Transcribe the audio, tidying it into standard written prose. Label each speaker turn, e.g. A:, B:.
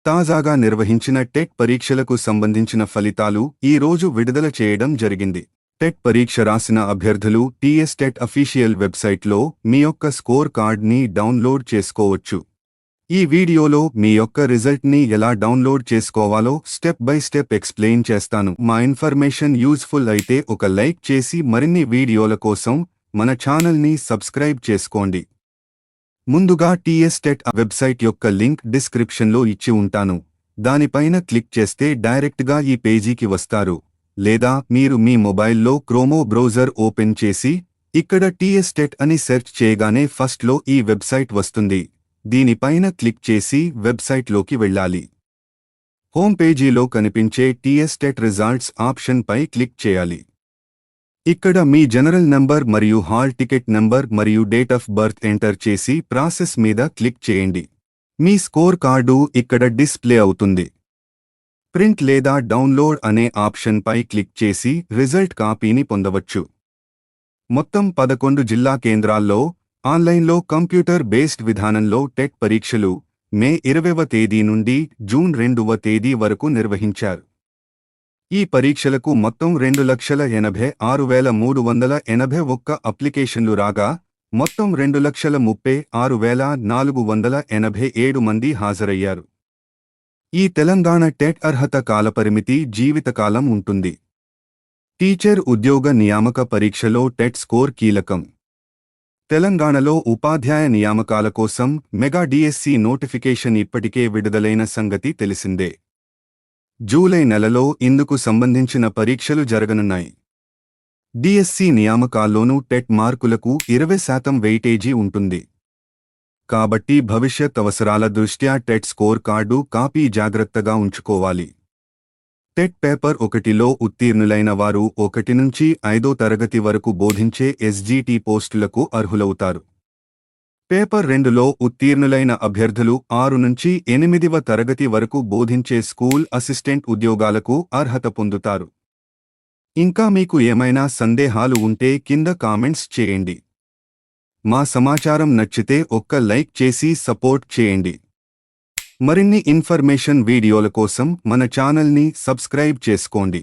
A: తాజాగా నిర్వహించిన టెట్ పరీక్షలకు సంబంధించిన ఫలితాలు ఈ రోజు విడుదల చేయడం జరిగింది. టెట్ పరీక్ష రాసిన అభ్యర్థులు టీఎస్ టెట్ అఫీషియల్ వెబ్సైట్లో మీ యొక్క స్కోర్ కార్డ్ని డౌన్లోడ్ చేసుకోవచ్చు. ఈ వీడియోలో మీ యొక్క రిజల్ట్ని ఎలా డౌన్లోడ్ చేసుకోవాలో స్టెప్ బై స్టెప్ ఎక్స్ప్లెయిన్ చేస్తాను. మా ఇన్ఫర్మేషన్ యూజ్ఫుల్ అయితే ఒక లైక్ చేసి మరిన్ని వీడియోల కోసం మన ఛానల్ని సబ్స్క్రైబ్ చేసుకోండి. ముందుగా టీఎస్ టెట్ వెబ్సైట్ యొక్క లింక్ డిస్క్రిప్షన్లో ఇచ్చి ఉంటాను. దానిపైన క్లిక్ చేస్తే డైరెక్ట్గా ఈ పేజీకి వస్తారు. లేదా మీరు మీ మొబైల్లో క్రోమో బ్రౌజర్ ఓపెన్ చేసి ఇక్కడ టీఎస్ టెట్ అని సెర్చ్ చేయగానే ఫస్ట్లో ఈ వెబ్సైట్ వస్తుంది. దీనిపైన క్లిక్ చేసి వెబ్సైట్లోకి వెళ్ళాలి. హోమ్ పేజీలో కనిపించే టీఎస్ టెట్ రిజల్ట్స్ ఆప్షన్పై క్లిక్ చేయాలి. ఇక్కడ మీ జనరల్ నంబర్ మరియు హాల్ టికెట్ నంబర్ మరియు డేట్ ఆఫ్ బర్త్ ఎంటర్ చేసి ప్రాసెస్ మీద క్లిక్ చేయండి. మీ స్కోర్ కార్డు ఇక్కడ డిస్ప్లే అవుతుంది. ప్రింట్ లేదా డౌన్లోడ్ అనే ఆప్షన్పై క్లిక్ చేసి రిజల్ట్ కాపీని పొందవచ్చు. మొత్తం 11 జిల్లా కేంద్రాల్లో ఆన్లైన్లో కంప్యూటర్ బేస్డ్ విధానంలో టెట్ పరీక్షలు మే 20వ తేదీ నుండి జూన్ 2వ తేదీ వరకు నిర్వహించారు. ఈ పరీక్షలకు మొత్తం 2,86,381 అప్లికేషన్లు రాగా మొత్తం 2,36,487 మంది హాజరయ్యారు. ఈ తెలంగాణ టెట్ అర్హత కాలపరిమితి జీవితకాలం ఉంటుంది. టీచర్ ఉద్యోగ నియామక పరీక్షలో టెట్ స్కోర్ కీలకం. తెలంగాణలో ఉపాధ్యాయ నియామకాల కోసం మెగా డిఎస్సి నోటిఫికేషన్ ఇప్పటికే విడుదలైన సంగతి తెలిసిందే. జూలై నెలలో ఇందుకు సంబంధించిన పరీక్షలు జరగనున్నాయి. డిఎస్సి నియామకాల్లోనూ టెట్ మార్కులకు 20% వెయిటేజీ ఉంటుంది. కాబట్టి భవిష్యత్ అవసరాల దృష్ట్యా టెట్ స్కోర్ కార్డు కాపీ జాగ్రత్తగా ఉంచుకోవాలి. టెట్ పేపర్ 1లో ఉత్తీర్ణులైన వారు 1 నుంచి 5వ తరగతి వరకు బోధించే ఎస్జీటీ పోస్టులకు అర్హులవుతారు. పేపర్ 2లో ఉత్తీర్ణులైన అభ్యర్థులు 6 నుంచి 8వ తరగతి వరకు బోధించే స్కూల్ అసిస్టెంట్ ఉద్యోగాలకు అర్హత పొందుతారు. ఇంకా మీకు ఏమైనా సందేహాలు ఉంటే కింద కామెంట్స్ చేయండి. మా సమాచారం నచ్చితే ఒక్క లైక్ చేసి సపోర్ట్ చేయండి. మరిన్ని ఇన్ఫర్మేషన్ వీడియోల కోసం మన ఛానల్ని సబ్స్క్రైబ్ చేసుకోండి.